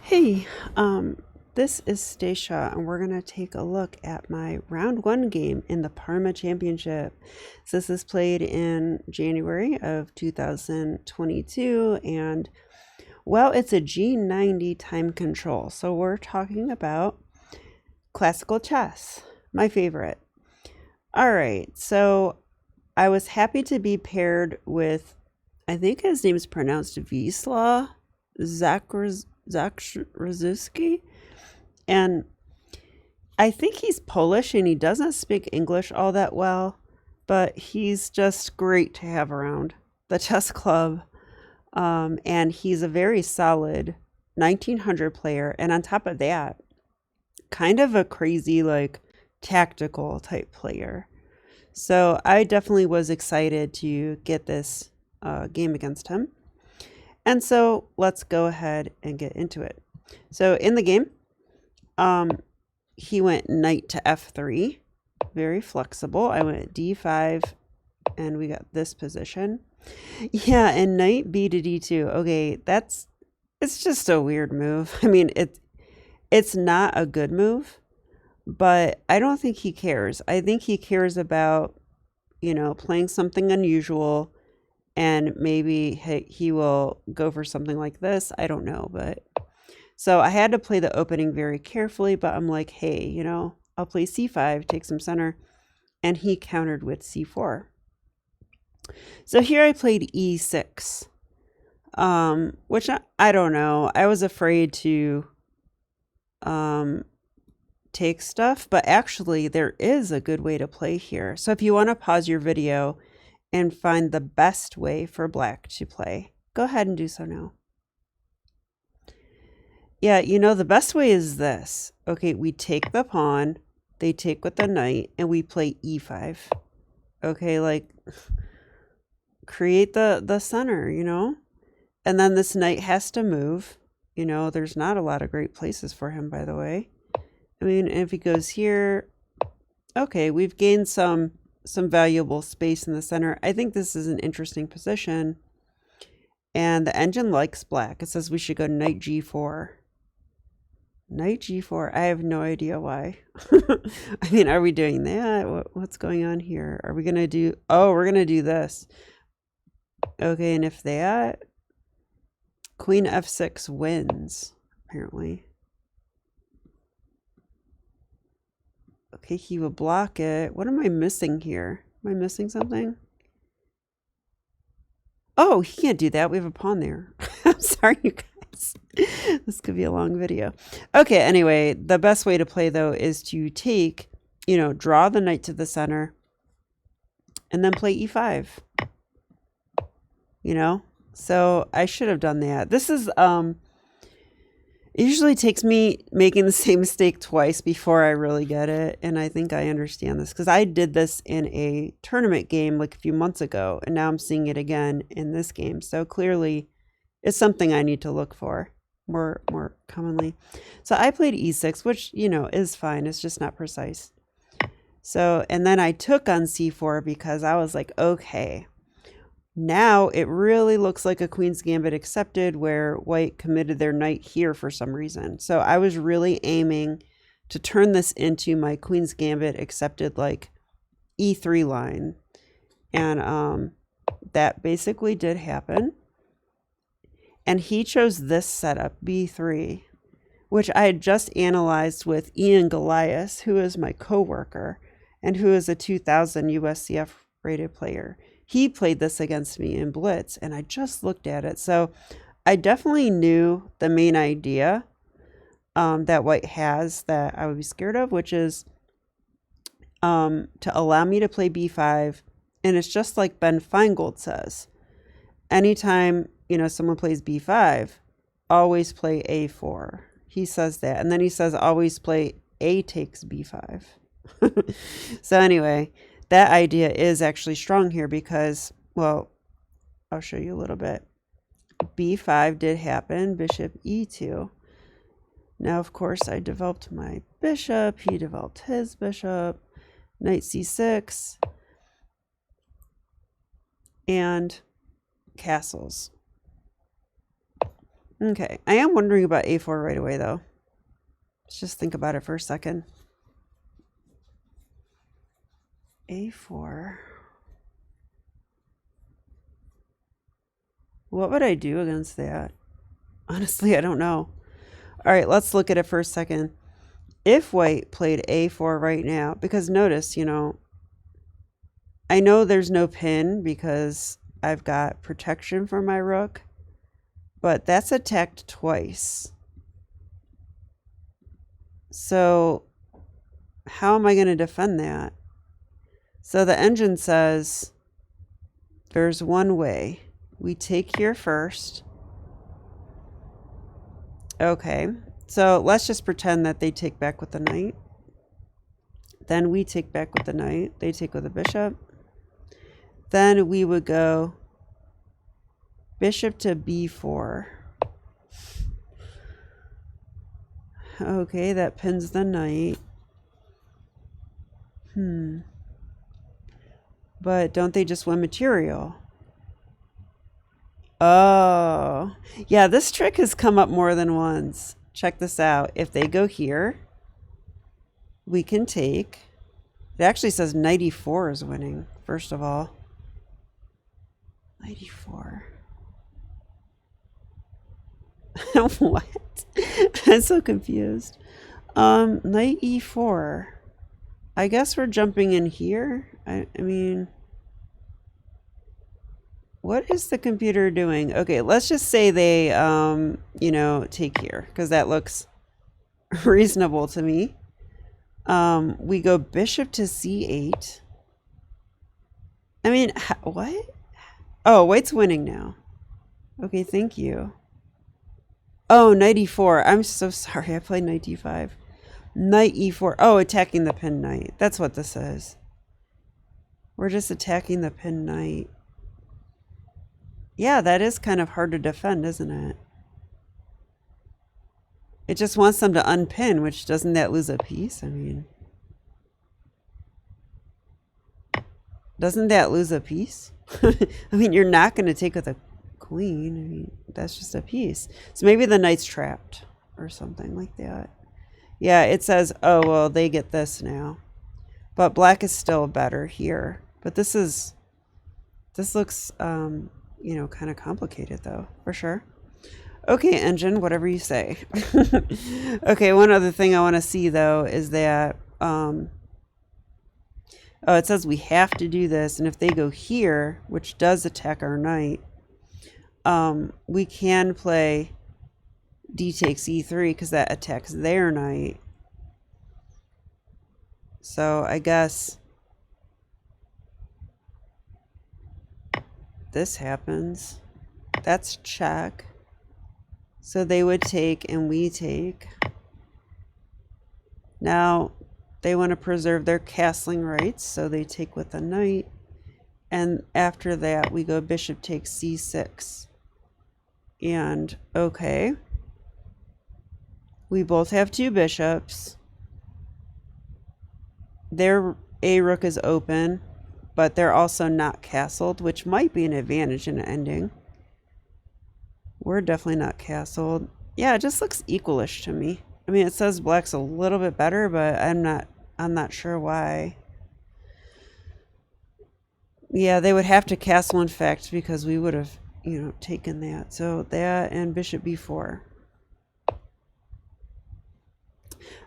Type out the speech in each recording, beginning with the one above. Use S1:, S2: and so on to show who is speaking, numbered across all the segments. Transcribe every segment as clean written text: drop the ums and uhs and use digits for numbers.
S1: Hey, this is Stacia, and we're gonna take a look at my round one game in the Parma Championship. So this is played in January of 2022, and well, it's a G90 time control. So we're talking about classical chess, my favorite. All right, so I was happy to be paired with, I think his name is pronounced Wisla Zakrzyski. And I think he's Polish and he doesn't speak English all that well, but he's just great to have around the chess club. And he's a very solid 1900 player. And on top of that, kind of a crazy, like, tactical type player. So I definitely was excited to get this game against him. And so let's go ahead and get into it. So in the game, he went knight to f3, very flexible. I went d5, and we got this position. Yeah, and knight b to d2. Okay, it's just a weird move. I mean, it's not a good move, but I don't think he cares. I think he cares about, playing something unusual, and maybe he will go for something like this. I don't know, but so I had to play the opening very carefully, but I'm like, hey, I'll play c5, take some center, and he countered with c4. So here I played e6, which I don't know. I was afraid to take stuff, but actually there is a good way to play here. So if you want to pause your video and find the best way for black to play, go ahead and do so now. Yeah, the best way is this. Okay, we take the pawn, they take with the knight, and we play e5. Okay, like, create the center, And then this knight has to move. There's not a lot of great places for him, by the way. I mean, if he goes here, okay, we've gained some valuable space in the center. I think this is an interesting position. And the engine likes black. It says we should go knight g4. Knight g4. I have no idea why. I mean, are we doing that? What's going on here? Are we going to do... Oh, we're going to do this. Okay, and if that... Queen f6 wins, apparently. Okay, he will block it. What am I missing here? Am I missing something? Oh, he can't do that. We have a pawn there. I'm sorry, you guys. This could be a long video. Okay, anyway, the best way to play, though, is to take, draw the knight to the center and then play e5. So I should have done that. This is, it usually takes me making the same mistake twice before I really get it. And I think I understand this because I did this in a tournament game like a few months ago, and now I'm seeing it again in this game. So clearly it's something I need to look for more commonly. So I played e6, which, is fine. It's just not precise. So, and then I took on c4 because I was like, okay, now it really looks like a Queen's Gambit accepted where white committed their knight here for some reason. So I was really aiming to turn this into my Queen's Gambit accepted, like, e3 line. And that basically did happen. And he chose this setup, b3, which I had just analyzed with Ian Golias, who is my coworker and who is a 2000 USCF rated player. He played this against me in Blitz, and I just looked at it. So I definitely knew the main idea that white has that I would be scared of, which is to allow me to play b5. And it's just like Ben Feingold says. Anytime, someone plays b5, always play a4. He says that. And then he says always play a takes b5. So anyway, that idea is actually strong here because, well, I'll show you a little bit. b5 did happen, bishop e2. Now, of course, I developed my bishop. He developed his bishop. Knight c6. And castles. Okay, I am wondering about a4 right away, though. Let's just think about it for a second. a4. What would I do against that? Honestly, I don't know. All right, let's look at it for a second. If white played a4 right now, because notice, you know, I know there's no pin because I've got protection for my rook, but that's attacked twice. So how am I going to defend that? So the engine says there's one way. We take here first. Okay, so let's just pretend that they take back with the knight. Then we take back with the knight. They take with the bishop. Then we would go bishop to b4. Okay, that pins the knight. But don't they just win material? Oh, yeah, this trick has come up more than once. Check this out. If they go here, we can take. It actually says knight e4 is winning, first of all. Knight e4. What? I'm so confused. Knight e4. I guess we're jumping in here. I mean, what is the computer doing? Okay, let's just say they, you know, take here, because that looks reasonable to me. We go bishop to c8. I mean, what? Oh, white's winning now. Okay, thank you. Oh, knight e4. I'm so sorry. I played knight d5. Knight e4. Oh, attacking the pinned knight. That's what this is. We're just attacking the pinned knight. Yeah, that is kind of hard to defend, isn't it? It just wants them to unpin, which doesn't that lose a piece? I mean, doesn't that lose a piece? I mean, you're not going to take with a queen. I mean, that's just a piece. So maybe the knight's trapped or something like that. Yeah, it says, oh, well, they get this now. But black is still better here. But this looks, you know, kind of complicated, though, for sure. Okay, engine, whatever you say. Okay, one other thing I want to see, though, is that, oh, it says we have to do this. And if they go here, which does attack our knight, we can play d takes e3 because that attacks their knight. So I guess this happens. That's check. So they would take and we take. Now they want to preserve their castling rights, so they take with the knight. And after that, we go bishop takes c6. And okay. We both have two bishops. Their a rook is open, but they're also not castled, which might be an advantage in an ending. We're definitely not castled. Yeah, it just looks equalish to me. I mean, it says black's a little bit better, but I'm not sure why. Yeah, they would have to castle, in fact, because we would have, you know, taken that. So that and bishop b4.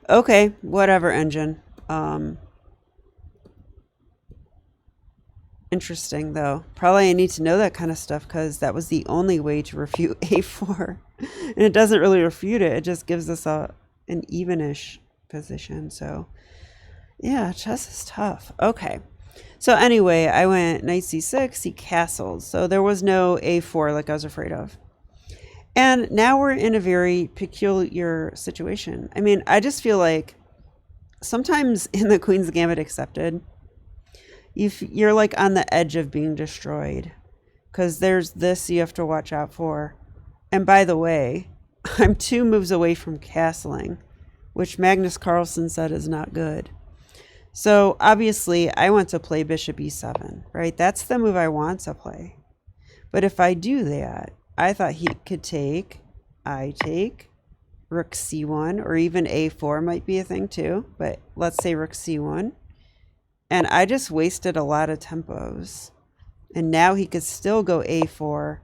S1: Okay, whatever, engine. Interesting, though. Probably I need to know that kind of stuff because that was the only way to refute a4. And it doesn't really refute it. It just gives us an evenish position. So, yeah, chess is tough. Okay. So anyway, I went knight c6, he castled. So there was no a4 like I was afraid of. And now we're in a very peculiar situation. I mean, I just feel like sometimes in the Queen's Gambit Accepted, you're like on the edge of being destroyed because there's this you have to watch out for. And by the way, I'm 2 moves away from castling, which Magnus Carlsen said is not good. So obviously I want to play bishop e7, right? That's the move I want to play. But if I do that, I thought he could take. I take rook c1, or even a4 might be a thing too, but let's say rook c1. And I just wasted a lot of tempos. And now he could still go a4.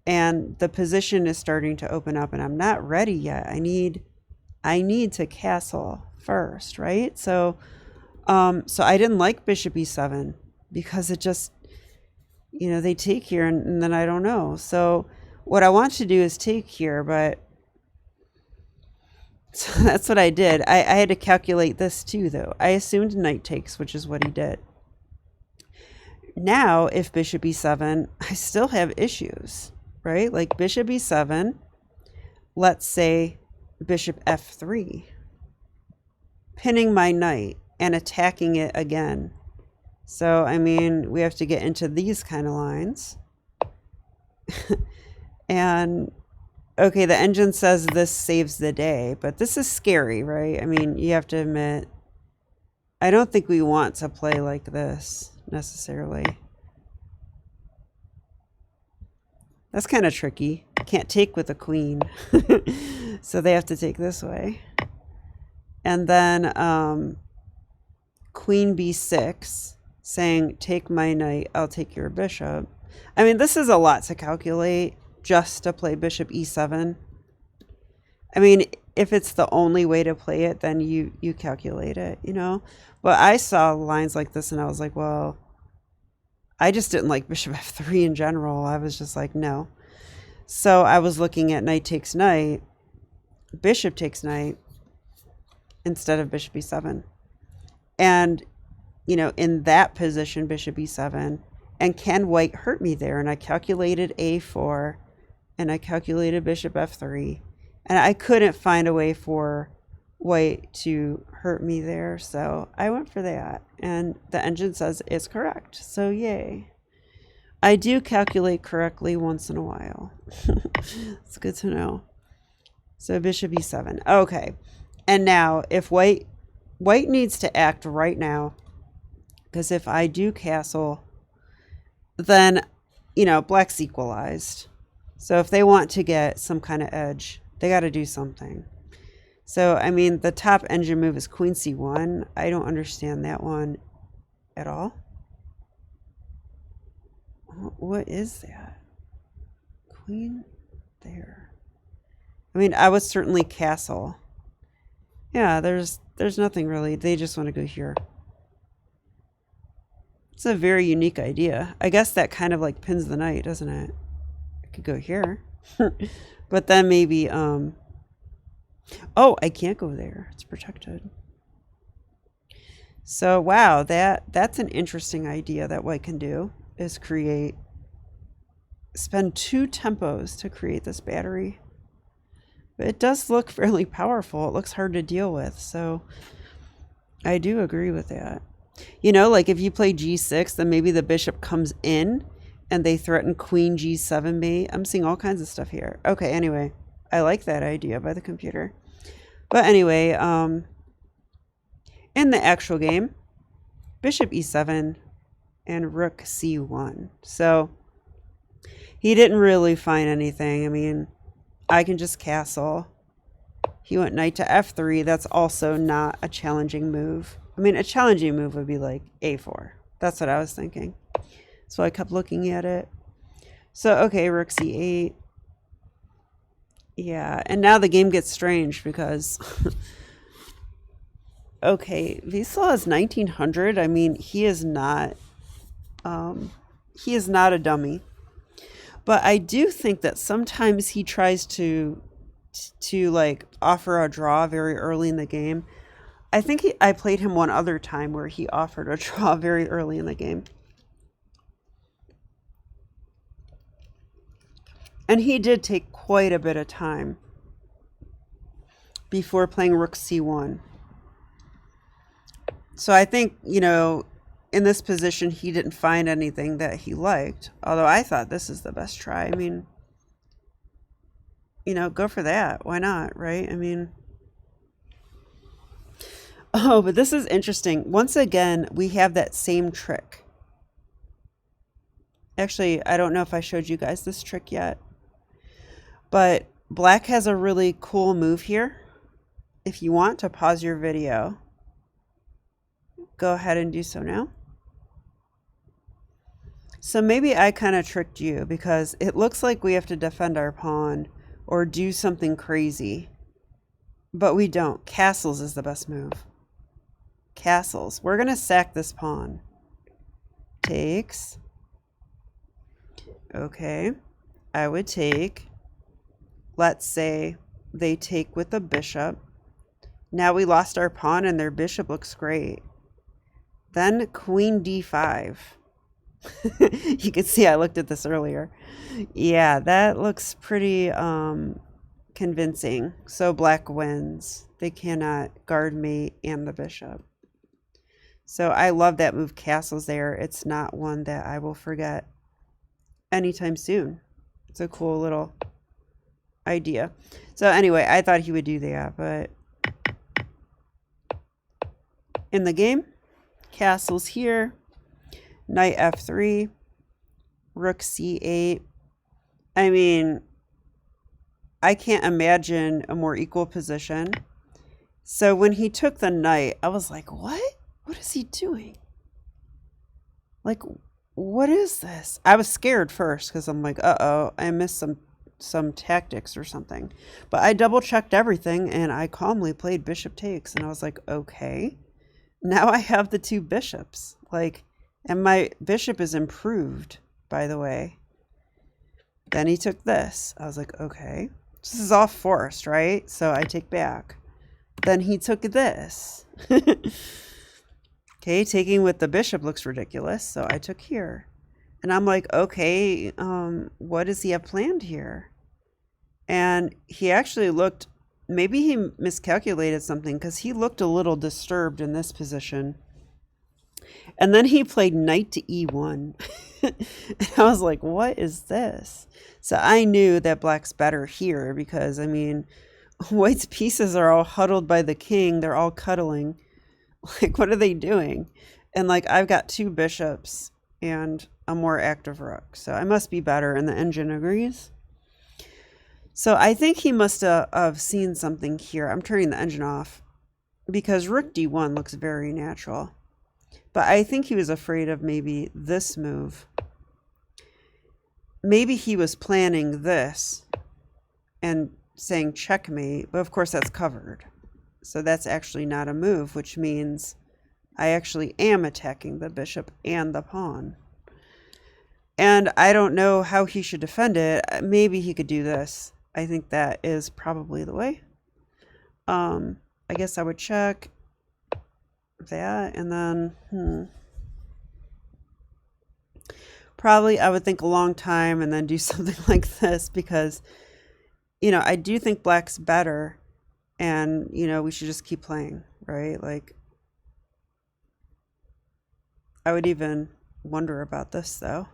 S1: And the position is starting to open up, and I'm not ready yet. I need to castle first, right? So I didn't like bishop e7 because it just, they take here and then I don't know. So what I want to do is take here, but so that's what I did. I had to calculate this too, though. I assumed knight takes, which is what he did. Now, if bishop e7, I still have issues, right? Like bishop e7, let's say bishop f3, pinning my knight and attacking it again. So, I mean, we have to get into these kind of lines. And okay, the engine says this saves the day, but this is scary, right? I mean, you have to admit, I don't think we want to play like this necessarily. That's kind of tricky. Can't take with a queen. So they have to take this way. And then queen b6, saying, take my knight, I'll take your bishop. I mean, this is a lot to calculate just to play bishop e7. I mean, if it's the only way to play it, then you calculate it, But I saw lines like this and I was like, well, I just didn't like bishop f3 in general. I was just like, no. So I was looking at knight takes knight, bishop takes knight, instead of bishop e7. And, in that position, bishop e7, and can white hurt me there? And I calculated a4, and I calculated bishop f3, and I couldn't find a way for white to hurt me there. So I went for that, and the engine says it's correct. So yay. I do calculate correctly once in a while. It's good to know. So bishop e7. Okay. And now if white needs to act right now, because if I do castle, then, black's equalized. So if they want to get some kind of edge, they got to do something. So, I mean, the top engine move is queen c1. I don't understand that one at all. What is that? Queen there. I mean, I would certainly castle. Yeah, there's nothing really. They just want to go here. It's a very unique idea. I guess that kind of like pins the knight, doesn't it? I could go here. But then maybe, oh, I can't go there. It's protected. So, wow, that's an interesting idea that white can do, is spend 2 tempos to create this battery. But it does look fairly powerful. It looks hard to deal with. So I do agree with that. Like if you play g6, then maybe the bishop comes in and they threaten queen g7 mate. I'm seeing all kinds of stuff here. Okay, anyway, I like that idea by the computer. But anyway, in the actual game, bishop e7 and rook c1. So he didn't really find anything. I mean, I can just castle. He went knight to f3. That's also not a challenging move. I mean, a challenging move would be like a4. That's what I was thinking. So I kept looking at it. So, okay, rook c8. Yeah, and now the game gets strange because... okay, Wiesel is 1900. I mean, he is not a dummy. But I do think that sometimes he tries to like offer a draw very early in the game. I think I played him one other time where he offered a draw very early in the game. And he did take quite a bit of time before playing rook c1. So I think, in this position, he didn't find anything that he liked. Although I thought this is the best try. I mean, go for that. Why not, right? I mean... Oh, but this is interesting. Once again, we have that same trick. Actually, I don't know if I showed you guys this trick yet. But Black has a really cool move here. If you want to pause your video, go ahead and do so now. So maybe I kind of tricked you because it looks like we have to defend our pawn or do something crazy. But we don't. Castles is the best move. Castles. We're going to sack this pawn. Takes. Okay. I would take. Let's say they take with the bishop. Now we lost our pawn and their bishop looks great. Then queen d5. You can see I looked at this earlier. Yeah, that looks pretty convincing. So black wins. They cannot guard mate and the bishop. So I love that move, castles there. It's not one that I will forget anytime soon. It's a cool little idea. So anyway, I thought he would do that, but in the game, castles here, knight f3, rook c8. I mean, I can't imagine a more equal position. So when he took the knight, I was like, what? What is he doing? Like, what is this? I was scared first because I'm like, uh-oh, I missed some tactics or something. But I double checked everything and I calmly played bishop takes. And I was like, okay, now I have the two bishops. Like, and my bishop is improved, by the way. Then he took this. I was like, okay, this is all forced, right? So I take back. Then he took this. Okay, taking with the bishop looks ridiculous, so I took here. And I'm like, okay, what does he have planned here? And he actually looked, maybe he miscalculated something because he looked a little disturbed in this position. And then he played knight to e1. And I was like, what is this? So I knew that black's better here because, I mean, white's pieces are all huddled by the king. They're all cuddling. Like, what are they doing? And like, I've got two bishops and a more active rook. So I must be better, and the engine agrees. So I think he must have seen something here. I'm turning the engine off because rook d1 looks very natural. But I think he was afraid of maybe this move. Maybe he was planning this and saying checkmate, but of course that's covered. So that's actually not a move, which means I actually am attacking the bishop and the pawn. And I don't know how he should defend it. Maybe he could do this. I think that is probably the way. I guess I would check that and then, probably I would think a long time and then do something like this because, you know, I do think black's better. And, you know, we should just keep playing, right? Like, I would even wonder about this, though.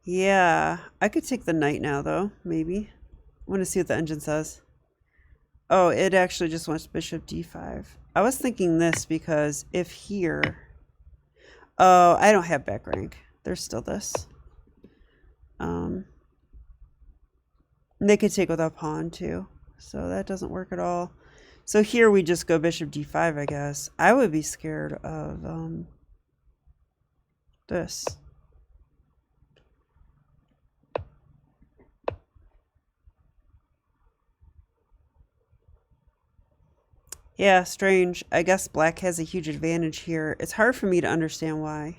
S1: Yeah, I could take the knight now, though, maybe. I want to see what the engine says. Oh, it actually just wants bishop d5. I was thinking this because if here... Oh, I don't have back rank. There's still this. They could take with a pawn too. So that doesn't work at all. So here we just go bishop d5, I guess. I would be scared of this. Yeah, strange. I guess black has a huge advantage here. It's hard for me to understand why.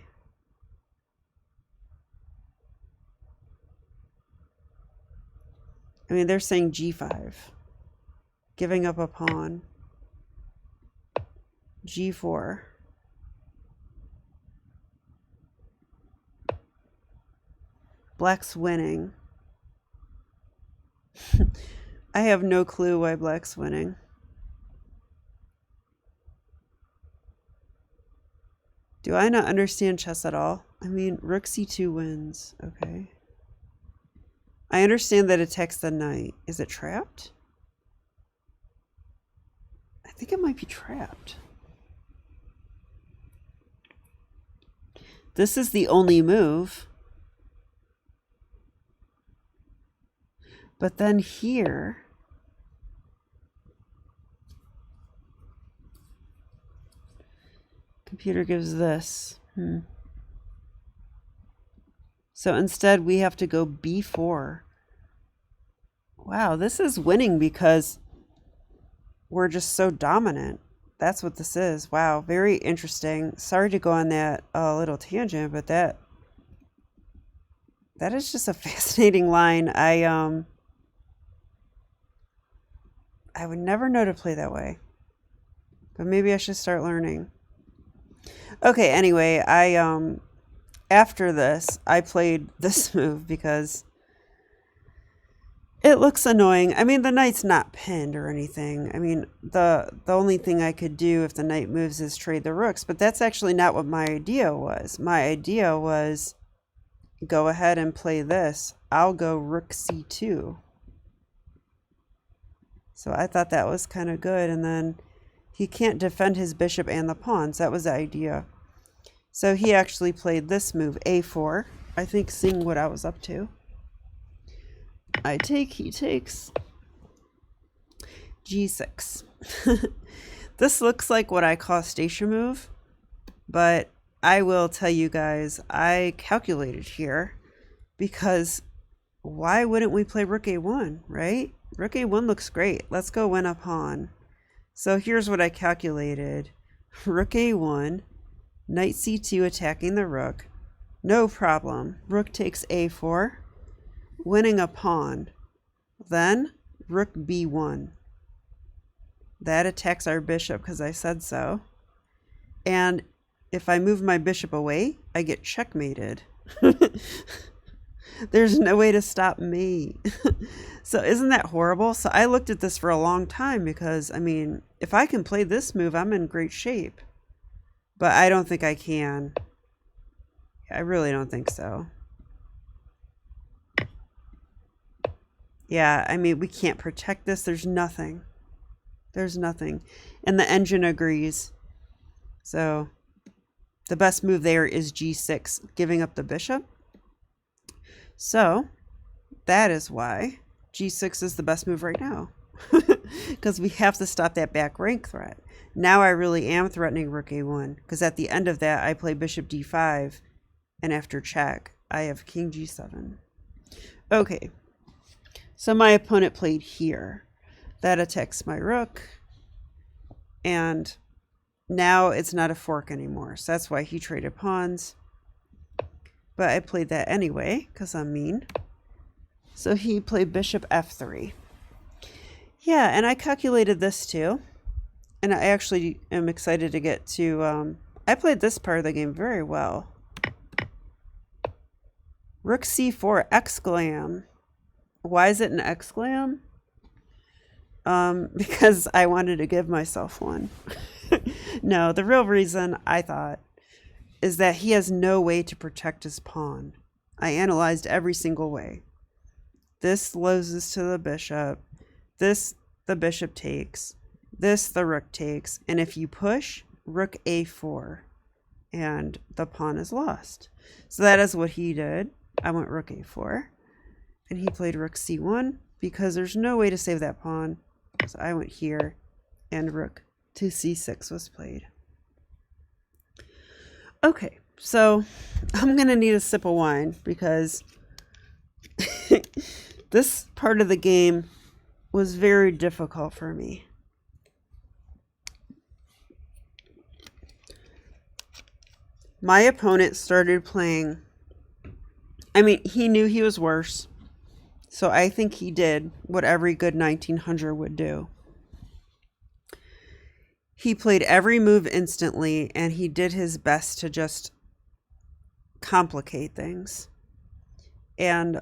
S1: I mean, they're saying g5. Giving up a pawn. g4. Black's winning. I have no clue why black's winning. Do I not understand chess at all? I mean, rook c2 wins. Okay. I understand that it attacks the knight. Is it trapped? I think it might be trapped. This is the only move. But then here, computer gives this. So instead we have to go b4. Wow, this is winning because we're just so dominant. That's what this is. Wow, very interesting. Sorry to go on that little tangent, but that is just a fascinating line. I would never know to play that way, but maybe I should start learning. Okay, anyway, after this, I played this move because it looks annoying. I mean, the knight's not pinned or anything. I mean, the only thing I could do if the knight moves is trade the rooks, but that's actually not what my idea was. My idea was go ahead and play this. I'll go rook c2. So I thought that was kind of good, and then he can't defend his bishop and the pawns. That was the idea. So he actually played this move, a4, I think seeing what I was up to. I take, he takes, g6. This looks like what I call a Stacia move, but I will tell you guys, I calculated here because why wouldn't we play rook a1, right? Rook a1 looks great. Let's go win a pawn. So here's what I calculated. Rook a1, knight c2 attacking the rook. No problem. Rook takes a4. Winning a pawn. Then rook b1. That attacks our bishop because I said so. And if I move my bishop away, I get checkmated. There's no way to stop me. So isn't that horrible? So I looked at this for a long time because, I mean, if I can play this move, I'm in great shape. But I don't think I can. I really don't think so. Yeah, I mean, we can't protect this. There's nothing. There's nothing. And the engine agrees. So the best move there is g6, giving up the bishop. So that is why g6 is the best move right now. Because we have to stop that back rank threat. Now I really am threatening rook a1. Because at the end of that, I play bishop d5. And after check, I have king g7. Okay. So my opponent played here. That attacks my rook. And now it's not a fork anymore. So that's why he traded pawns. But I played that anyway, because I'm mean. So he played bishop f3. Yeah, and I calculated this too. And I actually am excited to get to... I played this part of the game very well. Rook c4, exclam. Why is it an exclam? Because I wanted to give myself one. No, the real reason I thought is that he has no way to protect his pawn. I analyzed every single way. This loses to the bishop. This, the bishop takes. This, the rook takes. And if you push, rook a4. And the pawn is lost. So that is what he did. I went rook a4. And he played rook c1 because there's no way to save that pawn. So I went here and rook to c6 was played. Okay, so I'm going to need a sip of wine because this part of the game was very difficult for me. My opponent started playing, I mean, he knew he was worse. So I think he did what every good 1900 would do. He played every move instantly, and he did his best to just complicate things. And,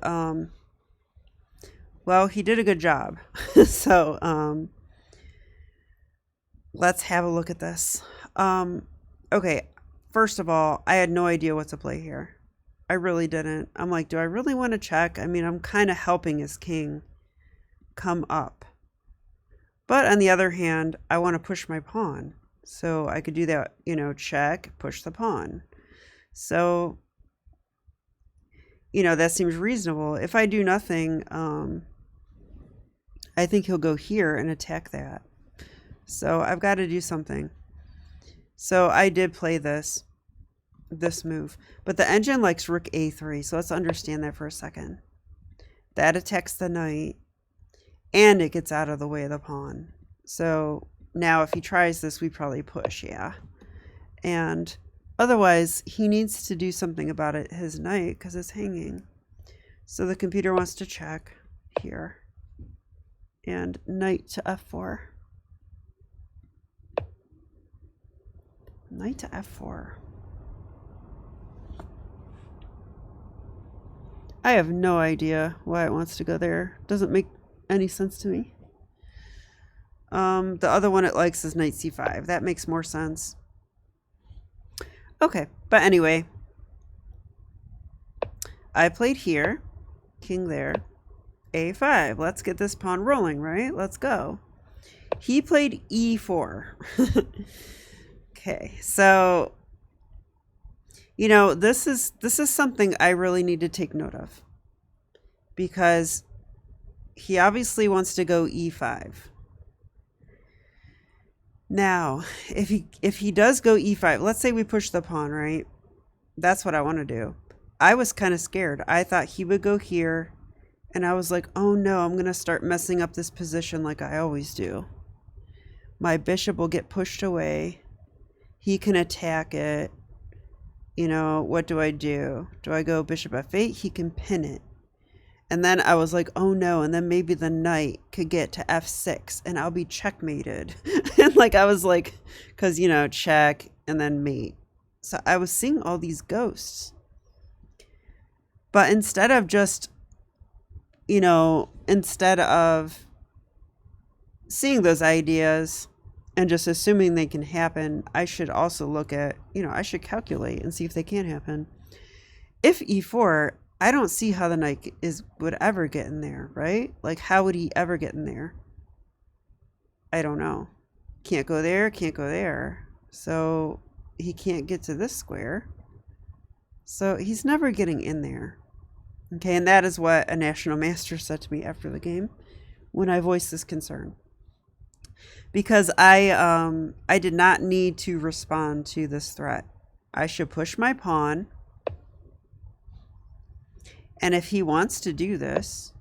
S1: well, he did a good job. So, let's have a look at this. Okay, first of all, I had no idea what to play here. I really didn't. I'm like, do I really want to check? I mean, I'm kind of helping his king come up. But on the other hand, I want to push my pawn. So I could do that, you know, check, push the pawn. So, you know, that seems reasonable. If I do nothing, I think he'll go here and attack that. So I've got to do something. So I did play this move. But the engine likes rook a3, so let's understand that for a second. That attacks the knight, and it gets out of the way of the pawn. So now if he tries this, we probably push, yeah. And otherwise, he needs to do something about it, his knight, because it's hanging. So the computer wants to check here. And knight to f4. Knight to f4. I have no idea why it wants to go there. Doesn't make any sense to me. The other one it likes is knight c5. That makes more sense. Okay, but anyway, I played here, king there, a5. Let's get this pawn rolling, right? Let's go. He played e4. Okay, so, you know, this is something I really need to take note of, because he obviously wants to go e5. Now, if he does go e5, let's say we push the pawn, right? That's what I want to do. I was kind of scared. I thought he would go here, and I was like, oh no, I'm going to start messing up this position like I always do. My bishop will get pushed away. He can attack it. You know, what do I do? Do I go bishop f8? He can pin it. And then I was like, oh no, and then maybe the knight could get to f6 and I'll be checkmated. And like, I was like, because, you know, check and then mate. So I was seeing all these ghosts. But instead of just, you know, instead of seeing those ideas and just assuming they can happen, I should also look at, you know, I should calculate and see if they can happen. If e4, I don't see how the knight would ever get in there, right? Like, how would he ever get in there? I don't know. Can't go there, can't go there. So he can't get to this square. So he's never getting in there. Okay, and that is what a national master said to me after the game when I voiced this concern. Because I did not need to respond to this threat. I should push my pawn. And if he wants to do this,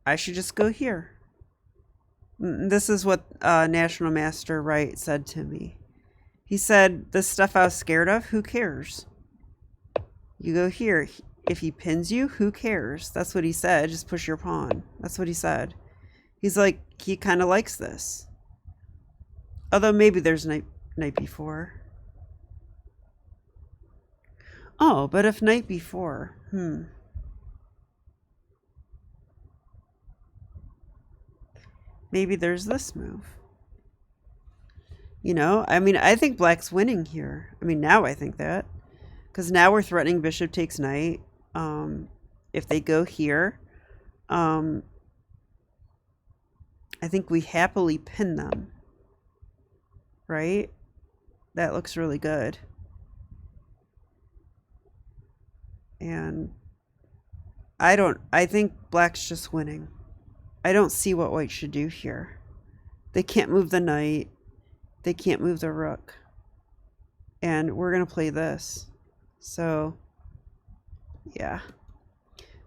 S1: I should just go here. This is what National Master Wright said to me. He said, the stuff I was scared of, who cares? You go here. If he pins you, who cares? That's what he said. Just push your pawn. That's what he said. He's like, he kind of likes this. Although maybe there's knight b4. Oh, but if knight b4, maybe there's this move. You know, I mean, I think black's winning here. I mean, now I think that. Because now we're threatening bishop takes knight. If they go here, I think we happily pin them. Right? That looks really good. And I think black's just winning. I don't see what white should do here. They can't move the knight. They can't move the rook. And we're going to play this. So, yeah.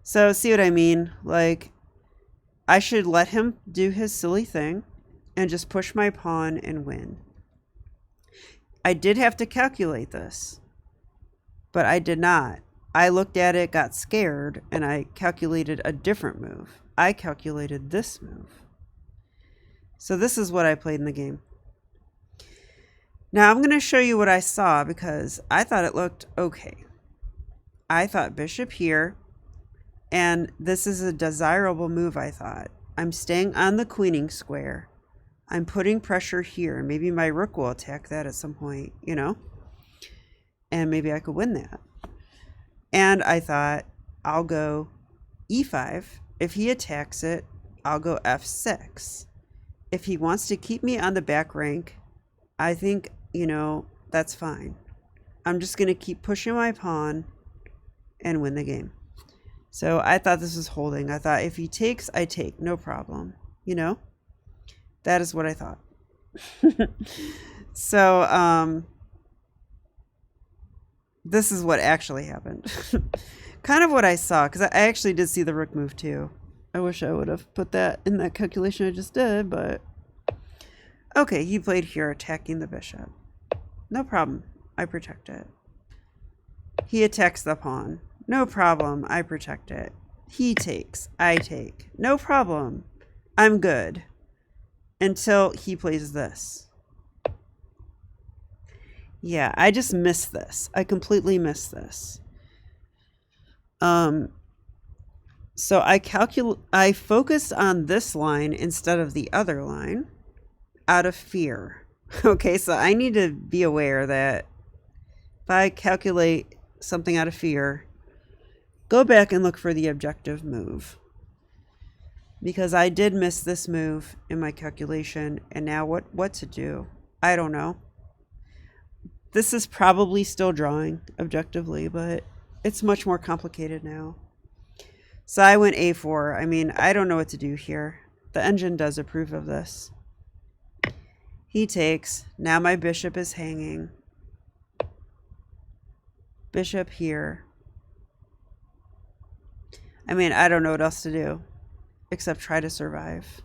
S1: So, see what I mean? Like, I should let him do his silly thing and just push my pawn and win. I did have to calculate this, but I did not. I looked at it, got scared, and I calculated a different move. I calculated this move. So this is what I played in the game. Now I'm going to show you what I saw because I thought it looked okay. I thought bishop here, and this is a desirable move, I thought. I'm staying on the queening square. I'm putting pressure here. Maybe my rook will attack that at some point, you know? And maybe I could win that. And I thought, I'll go e5. If he attacks it, I'll go f6. If he wants to keep me on the back rank, I think, you know, that's fine. I'm just going to keep pushing my pawn and win the game. So I thought this was holding. I thought if he takes, I take. No problem. You know? That is what I thought. So, this is what actually happened. Kind of what I saw, because I actually did see the rook move too. I wish I would have put that in that calculation I just did, but... Okay, he played here, attacking the bishop. No problem. I protect it. He attacks the pawn. No problem. I protect it. He takes. I take. No problem. I'm good. Until he plays this. Yeah, I just missed this. I completely missed this. So I focused on this line instead of the other line out of fear. Okay, so I need to be aware that if I calculate something out of fear, go back and look for the objective move. Because I did miss this move in my calculation, and now what to do? I don't know. This is probably still drawing objectively, but it's much more complicated now. So I went a4. I mean, I don't know what to do here. The engine does approve of this. He takes. Now my bishop is hanging. Bishop here. I mean, I don't know what else to do except try to survive.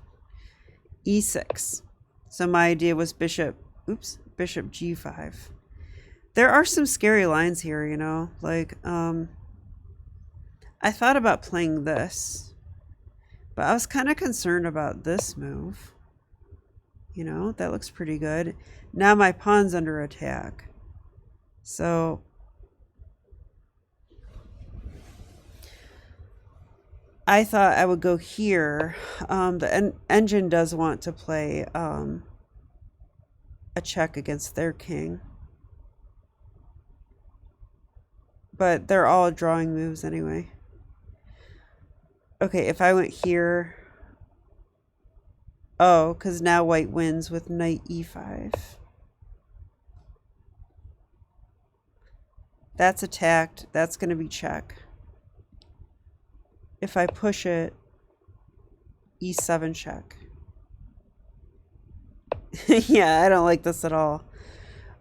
S1: e6. So my idea was bishop g5. There are some scary lines here, you know, like, I thought about playing this, but I was kind of concerned about this move. You know, that looks pretty good. Now my pawn's under attack. So I thought I would go here. The engine does want to play a check against their king. But they're all drawing moves anyway. Okay, if I went here... Oh, because now white wins with knight e5. That's attacked. That's going to be check. If I push it, e7 check. Yeah, I don't like this at all.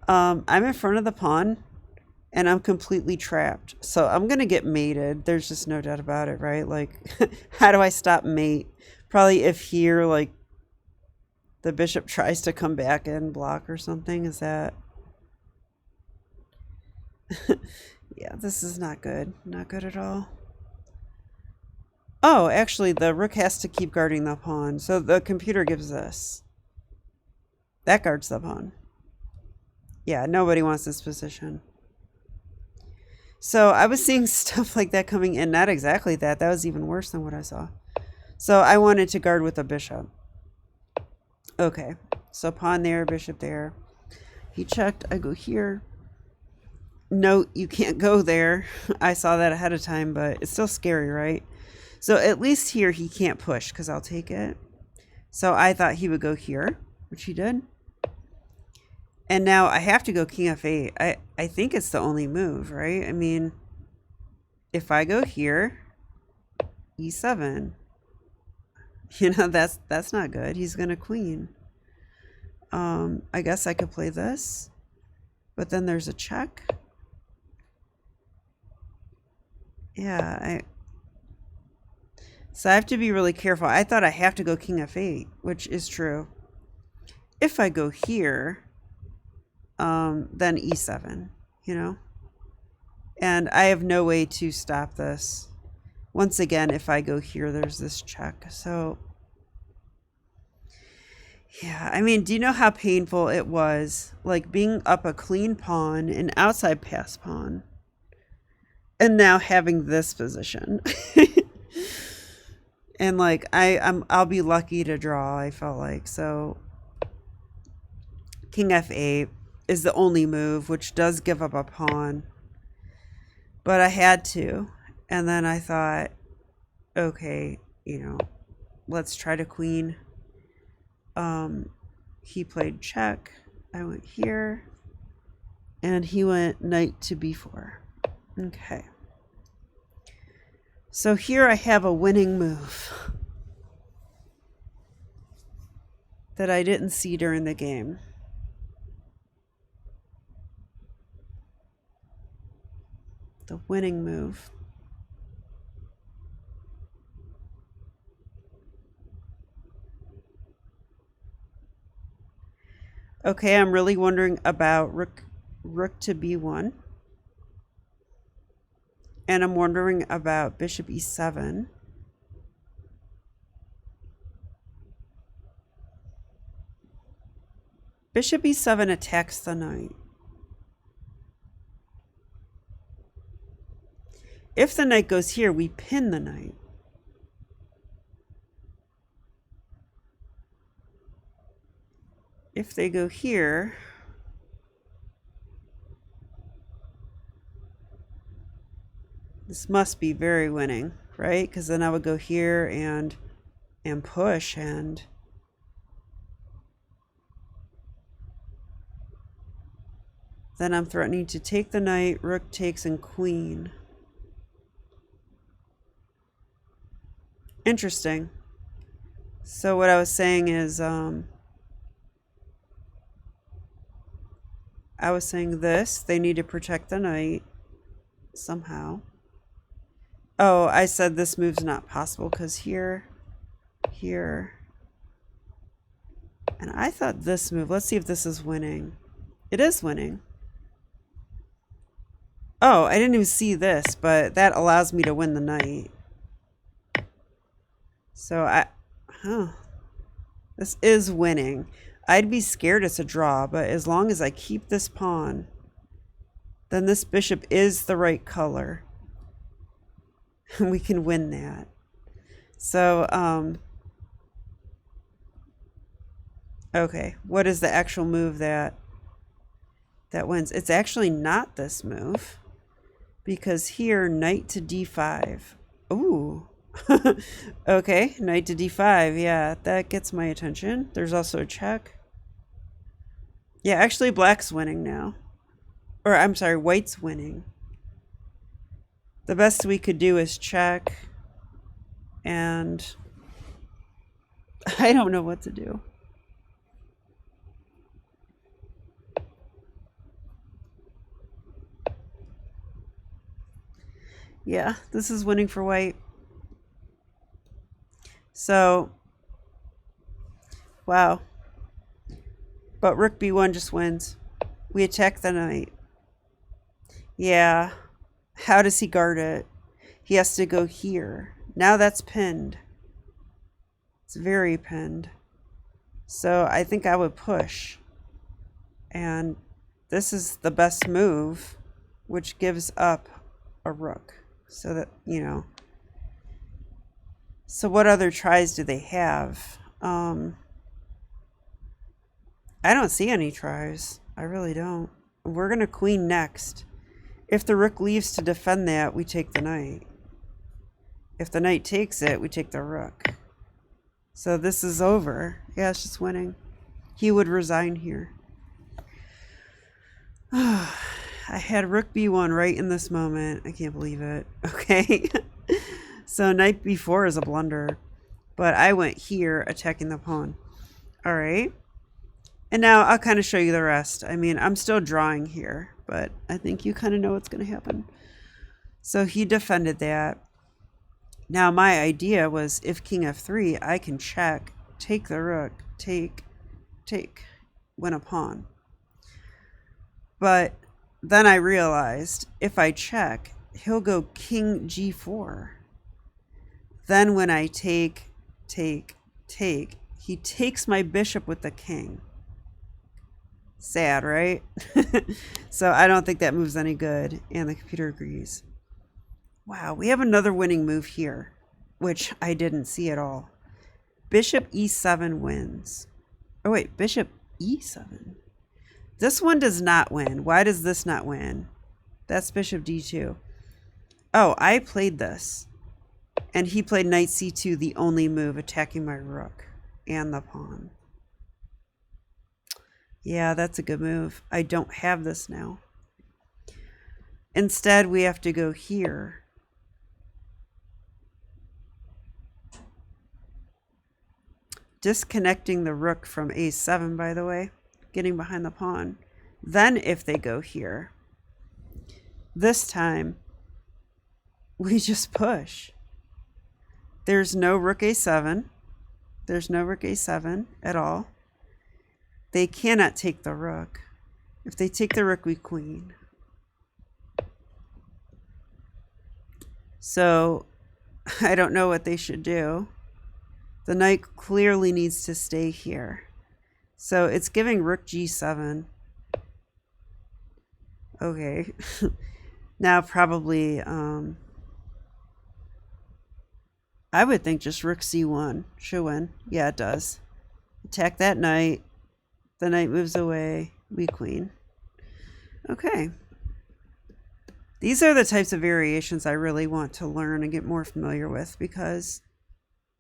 S1: I'm in front of the pawn, and I'm completely trapped. So I'm going to get mated. There's just no doubt about it, right? Like, how do I stop mate? Probably if here, like, the bishop tries to come back and block or something. Is that... Yeah, this is not good. Not good at all. Oh, actually, the rook has to keep guarding the pawn. So the computer gives this. That guards the pawn. Yeah, nobody wants this position. So I was seeing stuff like that coming in. Not exactly that. That was even worse than what I saw. So I wanted to guard with a bishop. Okay, so pawn there, bishop there. He checked. I go here. No, you can't go there. I saw that ahead of time, but it's still scary, right? So at least here he can't push because I'll take it. So I thought he would go here, which he did. And now I have to go king f8. I think it's the only move, right? I mean, if I go here, e7. You know, that's not good. He's going to queen. I guess I could play this. But then there's a check. Yeah, so I have to be really careful. I thought I have to go king f8, which is true. If I go here, then e7, you know? And I have no way to stop this. Once again, if I go here, there's this check. So, yeah, I mean, do you know how painful it was? Like being up a clean pawn, an outside pass pawn, and now having this position. And like, I'll be lucky to draw, I felt like. So, king f8 is the only move, which does give up a pawn. But I had to. And then I thought, okay, you know, let's try to queen. He played check. I went here. And he went knight to b4. Okay. So here I have a winning move that I didn't see during the game. The winning move. Okay, I'm really wondering about rook to b1. And I'm wondering about bishop e7. Bishop e7 attacks the knight. If the knight goes here, we pin the knight. If they go here, this must be very winning, right? Because then I would go here and push, and then I'm threatening to take the knight, rook takes, and queen. Interesting. So what I was saying is, I was saying this, they need to protect the knight somehow. Oh, I said this move's not possible because here, and I thought this move, let's see if this is winning. It is winning. Oh, I didn't even see this, but that allows me to win the knight. So this is winning. I'd be scared it's a draw, but as long as I keep this pawn, then this bishop is the right color. We can win that. So, okay, what is the actual move that wins? It's actually not this move, because here, knight to d5. Ooh. Okay, knight to d5. Yeah, that gets my attention. There's also a check. Yeah, actually black's winning now. Or I'm sorry, white's winning. The best we could do is check, and I don't know what to do. Yeah, this is winning for white. So, wow. But rook b1 just wins. We attack the knight. Yeah. How does he guard it? He has to go here. Now that's pinned. It's very pinned. So I think I would push. And this is the best move, which gives up a rook. So that, you know. So what other tries do they have? I don't see any tries. I really don't. We're going to queen next. If the rook leaves to defend that, we take the knight. If the knight takes it, we take the rook. So this is over. Yeah, it's just winning. He would resign here. I had rook b1 right in this moment. I can't believe it. Okay. So knight b4 is a blunder. But I went here attacking the pawn. All right. And now I'll kind of show you the rest. I mean, I'm still drawing here, but I think you kind of know what's going to happen. So he defended that. Now my idea was if king f3, I can check, take the rook, take, win a pawn. But then I realized if I check, he'll go king g4. Then when I take, he takes my bishop with the king. Sad, right? So I don't think that move's any good, and the computer agrees. Wow, we have another winning move here, which I didn't see at all. Bishop e7 wins. Oh wait, bishop e7. This one does not win. Why does this not win? That's bishop d2. Oh, I played this, and he played knight c2, the only move, attacking my rook and the pawn. Yeah, that's a good move. I don't have this now. Instead, we have to go here. Disconnecting the rook from a7, by the way. Getting behind the pawn. Then if they go here, this time, we just push. There's no rook a7. There's no rook a7 at all. They cannot take the rook. If they take the rook, we queen. So I don't know what they should do. The knight clearly needs to stay here. So it's giving rook g7. Okay. Now probably, I would think just rook c1 should win. Yeah, it does. Attack that knight. The knight moves away. We queen. Okay. These are the types of variations I really want to learn and get more familiar with, because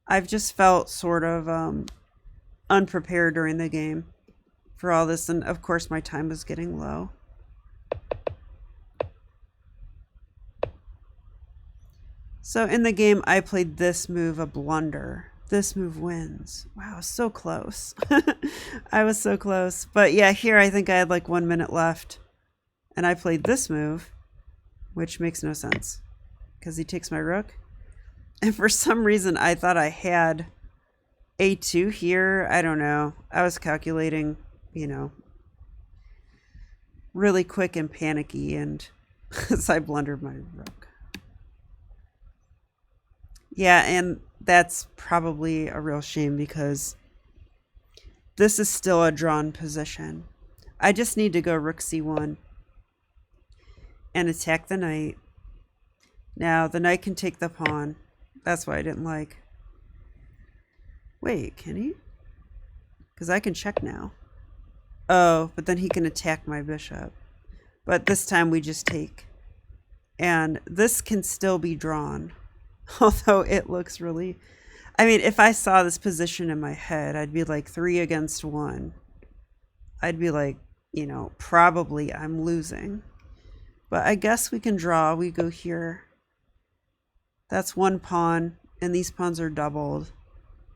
S1: I've just felt sort of unprepared during the game for all this. And of course, my time was getting low. So in the game, I played this move a blunder. This move wins. Wow, so close. I was so close. But yeah, here I think I had like 1 minute left. And I played this move, which makes no sense because he takes my rook. And for some reason, I thought I had a2 here. I don't know. I was calculating, you know, really quick and panicky, and so I blundered my rook. Yeah, and that's probably a real shame because this is still a drawn position. I just need to go rook c1 and attack the knight. Now, the knight can take the pawn. That's what I didn't like. Wait, can he? Because I can check now. Oh, but then he can attack my bishop. But this time we just take. And this can still be drawn. Although it looks really... I mean, if I saw this position in my head, I'd be like 3 against 1. I'd be like, you know, probably I'm losing. But I guess we can draw. We go here. That's one pawn, and these pawns are doubled.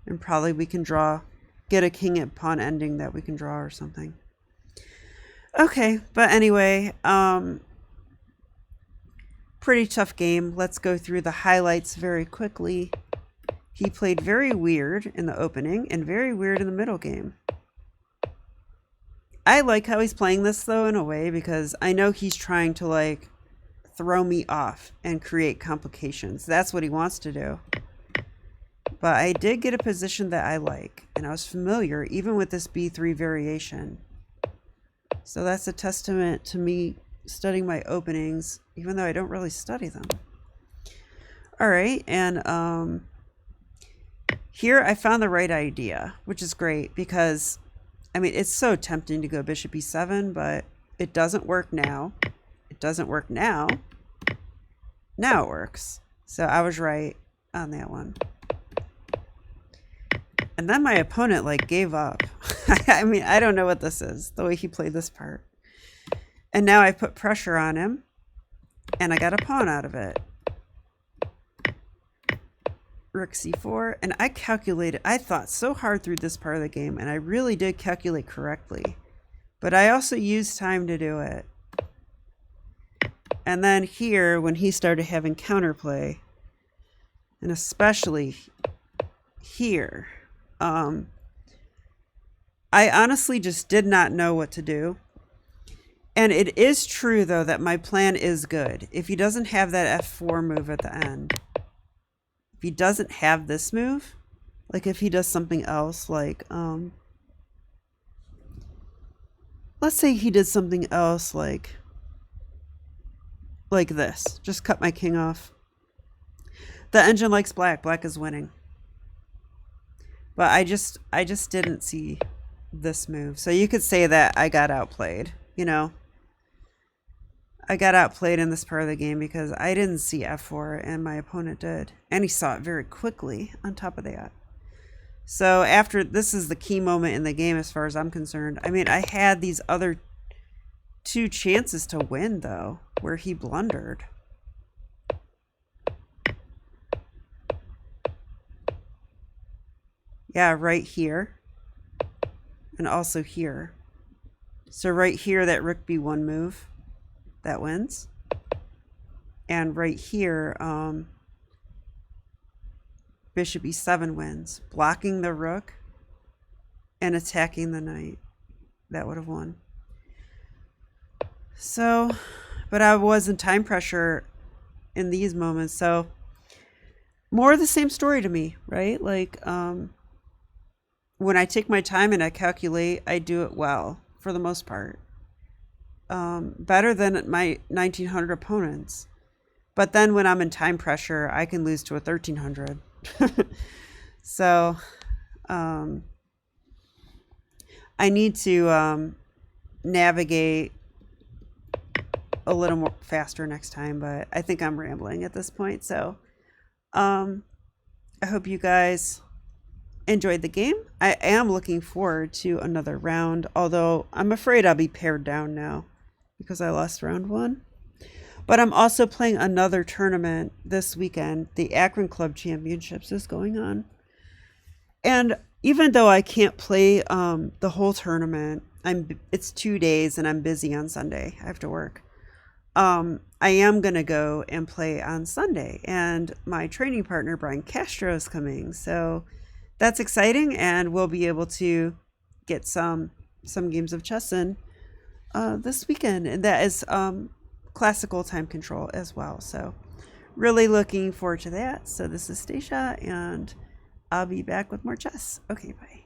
S1: And probably we can draw, get a king at pawn ending that we can draw or something. Okay, but anyway, pretty tough game. Let's go through the highlights very quickly. He played very weird in the opening and very weird in the middle game. I like how he's playing this, though, in a way, because I know he's trying to, like, throw me off and create complications. That's what he wants to do. But I did get a position that I like, and I was familiar even with this b3 variation. So that's a testament to me studying my openings, even though I don't really study them. All right, and here I found the right idea, which is great because, I mean, it's so tempting to go bishop e7, but it doesn't work now. It doesn't work now. Now it works. So I was right on that one. And then my opponent, like, gave up. I mean, I don't know what this is, the way he played this part. And now I put pressure on him, and I got a pawn out of it. Rook c4, and I calculated, I thought so hard through this part of the game, and I really did calculate correctly. But I also used time to do it. And then here, when he started having counterplay, and especially here, I honestly just did not know what to do. And it is true, though, that my plan is good. If he doesn't have that f4 move at the end, if he doesn't have this move, like if he does something else, like, let's say he did something else, like this, just cut my king off. The engine likes black. Black is winning. But I just didn't see this move. So you could say that I got outplayed, you know. I got outplayed in this part of the game because I didn't see f4 and my opponent did. And he saw it very quickly on top of that. So after, this is the key moment in the game as far as I'm concerned. I mean, I had these other two chances to win, though, where he blundered. Yeah, right here. And also here. So right here, that rook b1 move, that wins. And right here, bishop e7 wins, blocking the rook and attacking the knight. That would have won. So, but I was in time pressure in these moments. So more of the same story to me, right? Like, when I take my time and I calculate, I do it well for the most part. Better than my 1900 opponents. But then when I'm in time pressure, I can lose to a 1300. So I need to navigate a little more faster next time, but I think I'm rambling at this point. So I hope you guys enjoyed the game. I am looking forward to another round, although I'm afraid I'll be pared down now because I lost round 1. But I'm also playing another tournament this weekend. The Akron Club Championships is going on. And even though I can't play the whole tournament, it's 2 days and I'm busy on Sunday. I have to work. I am going to go and play on Sunday. And my training partner, Brian Castro, is coming. So that's exciting, and we'll be able to get some games of chess in this weekend, and that is classical time control as well. So really looking forward to that. So this is Stacia, and I'll be back with more chess. Okay, bye.